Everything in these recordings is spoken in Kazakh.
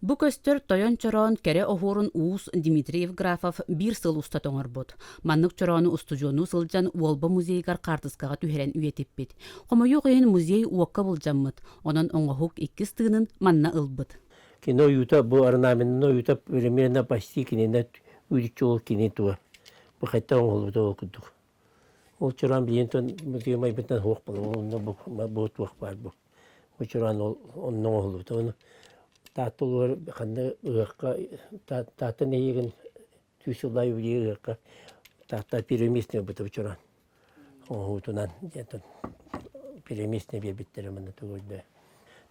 Бу көстөр тойон чорон кере оһуурун уус Дмитрий Евграфов бир сыл уста тоңорбут. Маннык чорону устужону сылжан Уолба музейгар картыскага түһэрен үйетиппит. Хомойу кыйын музей уокка булжаммыт. Онон оңоһук 2 стыынын манна ылбыт. Кино юта бу орнаментно юта примерно почти кинена үдүчөл кине туа. Бу хатта оңолду окудук. Ол чоран биентон музей майбытан хоқ болу. Онно бу туак бар бу. Бу чоран онно оңолду. Татулар ханны ыракка тата неген түсүлай үйрекка тата переместне бутуп чоран. Оңутунан жетен переместне бебиттер менде түгөлдө.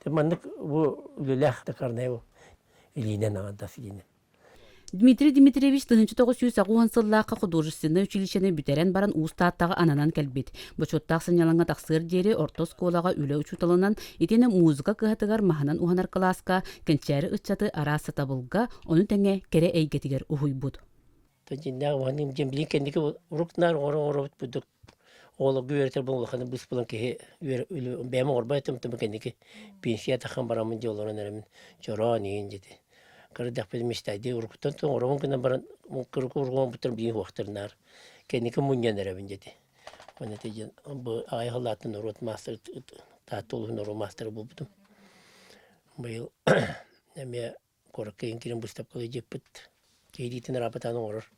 Теманнык бу үлелэх такарнеу илинен андасыгине. Дмитрий Дмитриевич 1990 сыллааққа художественный училищені бүтерен баран уустааттағы ананан кәлбет. Бочоттақ сынялаңа тақсыр дері орто сколаға үлі учуталынан етені музыка кыхатыгар маханан уханар класска кенчәрі ытчаты арасы табылға оны тәңе кере әйгетігер ухуйбуд. Тәжіннәғ ваным жембілін кәндікі ұрықтынар орын-орын бұдық. Олы гүвертер болғаны бұс бұлан кеге бәмі орбайтым тұмы кәндікі пенсия таққан барамын жолырын әрімін жоран ең жеді. Кырдах педмистайди уркутан то оромон кына баран кырку ургон бутыр бии вактырнар кеники муньян эребин деди. Оны теген бу айгалатын урот мастер татулун урот мастер булбудум. Быйыл эме кораккын кирин бустап кылы жеппит. Кейдитин рапатаны орор.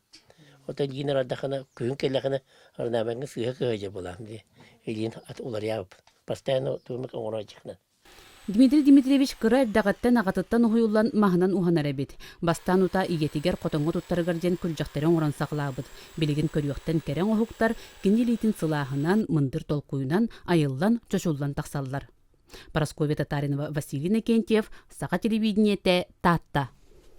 Ота генерал дахана күн келехана арнабаңы сыйга кыжа булам ди. Элин ат улар яп. Постоянно тумак орачыкна. Дмитрий Дмитриевич кыра эрдагаттан агатыттан уһуйуллан маһынан уһанар эбит. Бастан ута игетигер котоңго туттарыгар ден күлжахтерен оран саклаабыт. Билигин көрүөхтен керең оһуктар кинилитин сылааһынан, мындыр толкуйунан, айыллан, чочуллан тахсаллар. Парасковья Татаринова, Василий Накентьев, Саха телевидениете, Татта.